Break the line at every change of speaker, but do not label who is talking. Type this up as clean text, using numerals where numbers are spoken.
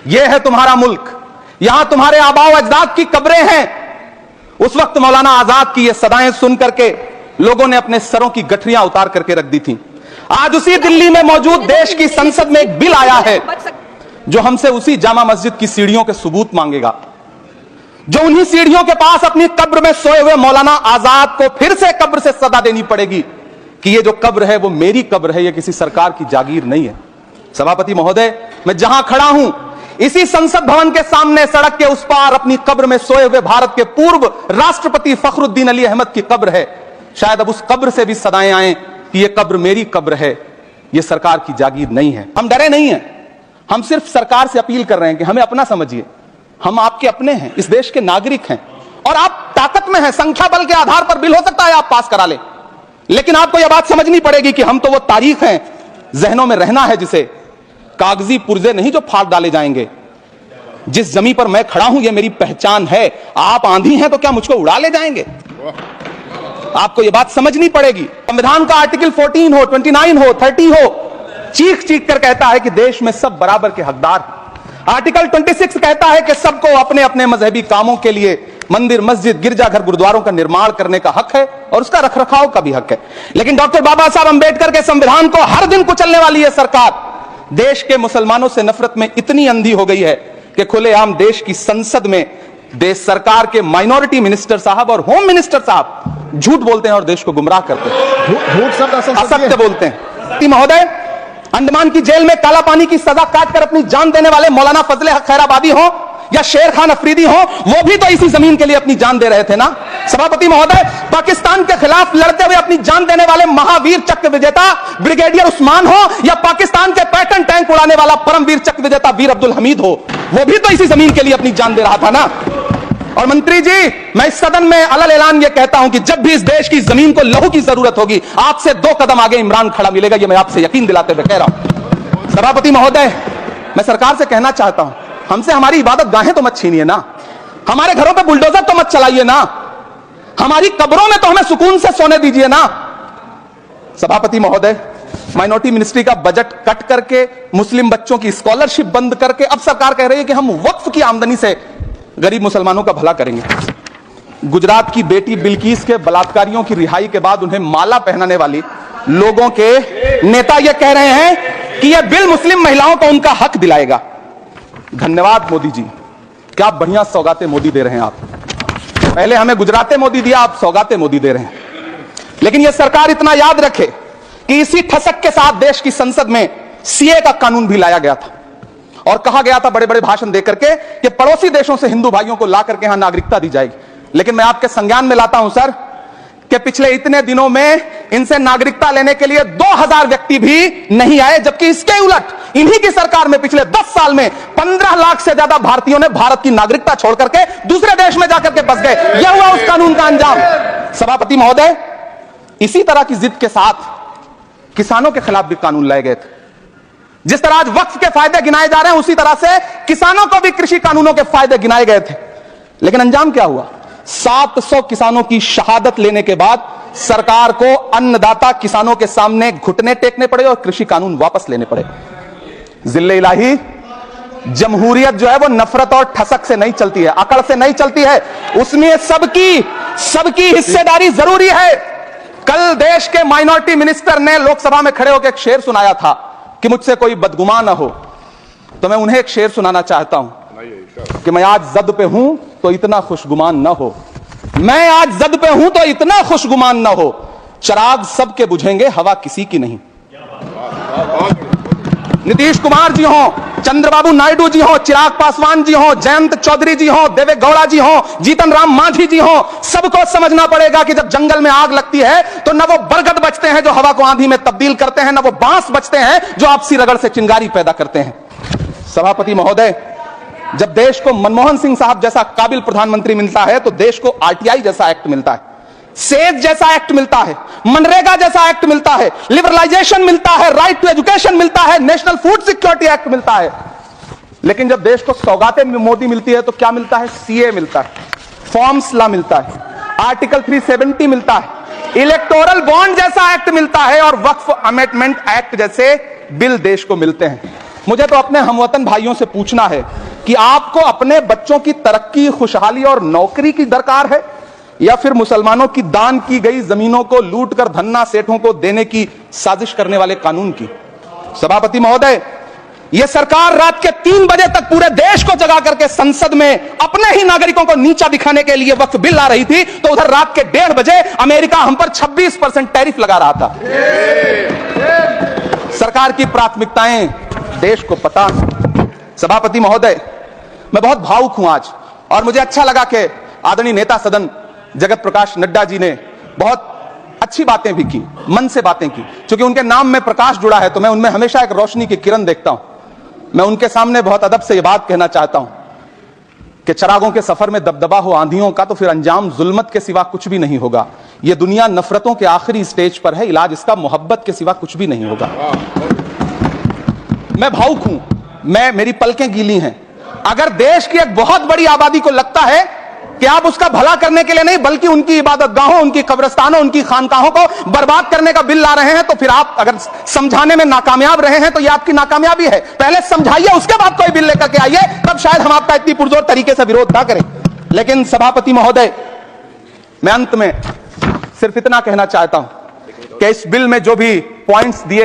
यह है तुम्हारा मुल्क, यहां तुम्हारे आबाओ अजदाद की कब्रें हैं। उस वक्त मौलाना आजाद की ये सदाएं सुन करके लोगों ने अपने सरों की गठरियां उतार करके रख दी थी। आज उसी दिल्ली में मौजूद देश की संसद में एक बिल आया है जो हमसे उसी जामा मस्जिद की सीढ़ियों के सबूत मांगेगा, जो उन्हीं सीढ़ियों के पास अपनी कब्र में सोए हुए मौलाना आजाद को फिर से कब्र से सदा देनी पड़ेगी कि ये जो कब्र है वो मेरी कब्र है, ये किसी सरकार की जागीर नहीं है। सभापति महोदय, मैं जहां खड़ा हूं इसी संसद भवन के सामने सड़क के उस पार अपनी कब्र में सोए हुए भारत के पूर्व राष्ट्रपति फखरुद्दीन अली अहमद की कब्र है। शायद अब उस कब्र से भी सदाएं आए कि यह कब्र मेरी कब्र है, यह सरकार की जागीर नहीं है। हम डरे नहीं हैं, हम सिर्फ सरकार से अपील कर रहे हैं कि हमें अपना समझिए, हम आपके अपने हैं, इस देश के नागरिक हैं और आप ताकत में हैं। संख्या बल के आधार पर बिल हो सकता है आप पास करा लें, लेकिन आपको यह बात समझनी पड़ेगी कि हम तो वो तारीख हैं, जहनों में रहना है जिसे कागजी पुर्जे नहीं जो फाड़ डाले जाएंगे। जिस जमीन पर मैं खड़ा हूं यह मेरी पहचान है। आप आंधी हैं तो क्या मुझको उड़ा ले जाएंगे? आपको यह बात समझनी पड़ेगी। संविधान का आर्टिकल 14 हो, 29 हो, 30 हो, चीख चीख कर कहता है कि देश में सब बराबर के हकदार हैं। आर्टिकल 26 कहता है कि सबको अपने अपने मजहबी कामों के लिए मंदिर, मस्जिद, गिरजाघर, गुरुद्वारों का निर्माण करने का हक है और उसका रखरखाव का भी हक है। लेकिन डॉक्टर बाबा साहब अंबेडकर के संविधान को हर दिन कुचलने वाली है सरकार। देश के मुसलमानों से नफरत में इतनी अंधी हो गई है कि खुलेआम देश की संसद में देश सरकार के माइनॉरिटी मिनिस्टर साहब और होम मिनिस्टर साहब झूठ बोलते हैं और देश को गुमराह करते हैं, झूठ शब्द असत्य बोलते हैं। महोदय, अंडमान की जेल में काला पानी की सजा काटकर अपनी जान देने वाले मौलाना फजले हक खैराबादी हो या शेर खान अफरीदी हो, वो भी तो इसी जमीन के लिए अपनी जान दे रहे थे ना। सभापति महोदय, पाकिस्तान के खिलाफ लड़ते हुए अपनी जान देने वाले महावीर चक्र विजेता ब्रिगेडियर उस्मान हो या पाकिस्तान के पैटर्न टैंक उड़ाने वाला परमवीर चक्र विजेता वीर अब्दुल हमीद हो, वो भी तो इसी जमीन के लिए अपनी जान दे रहा था ना। और मंत्री जी, मैं इस सदन में अलल ऐलान ये कहता हूं कि जब भी इस देश की जमीन को लहू की जरूरत होगी, आपसे 2 कदम आगे इमरान खड़ा मिलेगा, ये मैं आपसे यकीन दिलाते हुए कह रहा हूं। सभापति महोदय, मैं सरकार से कहना चाहता हूं, हमसे हमारी इबादत गाहें तो मत छीनिए ना, हमारे घरों पे बुलडोजर तो मत चलाइए ना, हमारी कब्रों में तो हमें सुकून से सोने दीजिए ना। सभापति महोदय, माइनॉरिटी मिनिस्ट्री का बजट कट करके, मुस्लिम बच्चों की स्कॉलरशिप बंद करके अब सरकार कह रही है कि हम वक्फ की आमदनी से गरीब मुसलमानों का भला करेंगे। गुजरात की बेटी बिल्किस के बलात्कारियों की रिहाई के बाद उन्हें माला पहनाने वाली लोगों के नेता यह कह रहे हैं कि यह बिल मुस्लिम महिलाओं को उनका हक दिलाएगा। धन्यवाद मोदी जी, क्या बढ़िया सौगातें मोदी दे रहे हैं आप। पहले हमें गुजराते मोदी दिया, आप सौगातें मोदी दे रहे हैं। लेकिन यह सरकार इतना याद रखे कि इसी ठसक के साथ देश की संसद में सीए का कानून भी लाया गया था और कहा गया था बड़े बड़े भाषण देकर के कि पड़ोसी देशों से हिंदू भाइयों को ला करके यहां नागरिकता दी जाएगी। लेकिन मैं आपके संज्ञान में लाता हूं सर कि पिछले इतने दिनों में इनसे नागरिकता लेने के लिए 2000 व्यक्ति भी नहीं आए, जबकि इसके उलट इन्हीं की सरकार में पिछले 10 साल में 15 लाख से ज्यादा भारतीयों ने भारत की नागरिकता छोड़ करके दूसरे देश में जाकर के बस गए। यह हुआ उस कानून का अंजाम। सभापति महोदय, इसी तरह की जिद के साथ किसानों के खिलाफ भी कानून लाए गए थे। जिस तरह आज वक्फ के फायदे गिनाए जा रहे हैं, उसी तरह से किसानों को भी कृषि कानूनों के फायदे गिनाए गए थे। लेकिन अंजाम क्या हुआ? 700 किसानों की शहादत लेने के बाद सरकार को अन्नदाता किसानों के सामने घुटने टेकने पड़े और कृषि कानून वापस लेने पड़े। जिल्ले इलाही, जमहूरियत जो है वो नफरत और ठसक से नहीं चलती है, अकड़ से नहीं चलती है, उसमें सबकी हिस्सेदारी जरूरी है। कल देश के माइनॉरिटी मिनिस्टर ने लोकसभा में खड़े होकर एक शेर सुनाया था कि मुझसे कोई बदगुमान न हो, तो मैं उन्हें एक शेर सुनाना चाहता हूं कि मैं आज जद पे हूं तो इतना खुशगुमान न हो, मैं आज जद पे हूं तो इतना खुशगुमान न हो, चिराग सबके बुझेंगे हवा किसी की नहीं। नीतीश कुमार जी हो, चंद्रबाबू नायडू जी हो, चिराग पासवान जी हो, जयंत चौधरी जी हो, देवे गौड़ा जी हो, जीतन राम मांझी जी हो, सबको समझना पड़ेगा कि जब जंगल में आग लगती है तो न वो बरगद बचते हैं जो हवा को आंधी में तब्दील करते हैं, न वो बांस बचते हैं जो आपसी रगड़ से चिंगारी पैदा करते हैं। सभापति महोदय, जब देश को मनमोहन सिंह साहब जैसा काबिल प्रधानमंत्री मिलता है तो देश को आरटीआई जैसा एक्ट मिलता है, सेज जैसा एक्ट मिलता है, मनरेगा जैसा एक्ट मिलता है, लिबरलाइजेशन मिलता है, राइट टू एजुकेशन मिलता है, नेशनल फूड सिक्योरिटी एक्ट मिलता है। लेकिन जब देश को सौगातें मोदी मिलती है तो क्या मिलता है? सीए मिलता है, फॉर्म्स लॉ मिलता है, आर्टिकल 370 मिलता है, इलेक्टोरल बॉन्ड जैसा एक्ट मिलता है और वक्फ अमेंडमेंट एक्ट जैसे बिल देश को मिलते हैं। मुझे तो अपने हमवतन भाइयों से पूछना है कि आपको अपने बच्चों की तरक्की, खुशहाली और नौकरी की दरकार है, या फिर मुसलमानों की दान की गई जमीनों को लूट कर धन्ना सेठों को देने की साजिश करने वाले कानून की? सभापति महोदय, यह सरकार रात के 3 बजे तक पूरे देश को जगा करके संसद में अपने ही नागरिकों को नीचा दिखाने के लिए वक्फ बिल ला रही थी, तो उधर रात के 1:30 बजे अमेरिका हम पर 26% टैरिफ लगा रहा था। सरकार की प्राथमिकताएं देश को पता। सभापति महोदय, मैं बहुत भावुक हूं आज, और मुझे अच्छा लगा कि आदरणीय नेता सदन जगत प्रकाश नड्डा जी ने बहुत अच्छी बातें भी की, मन से बातें की। क्योंकि उनके नाम में प्रकाश जुड़ा है, तो मैं उनमें हमेशा एक रोशनी की किरण देखता हूं। मैं उनके सामने बहुत अदब से यह बात कहना चाहता हूं कि चिरागों के सफर में दबदबा हो आंधियों का, तो फिर अंजाम जुल्मत के सिवा कुछ भी नहीं होगा। यह दुनिया नफरतों के आखिरी स्टेज पर है, इलाज इसका मोहब्बत के सिवा कुछ भी नहीं होगा। मैं भावुक हूं, मेरी पलकें गीली हैं। अगर देश की एक बहुत बड़ी आबादी को लगता है कि आप उसका भला करने के लिए नहीं, बल्कि उनकी इबादतगाहों, उनकी कब्रिस्तानों, उनकी खानकाहों को बर्बाद करने का बिल ला रहे हैं, तो फिर आप अगर समझाने में नाकामयाब रहे हैं तो यह आपकी नाकामयाबी है। पहले समझाइए, उसके बाद कोई बिल लेकर के आइए, तब शायद हम आपका इतनी पुरजोर तरीके से विरोध ना करें। लेकिन सभापति महोदय, मैं अंत में सिर्फ इतना कहना चाहता हूं कि इस बिल में जो भी पॉइंट्स दिए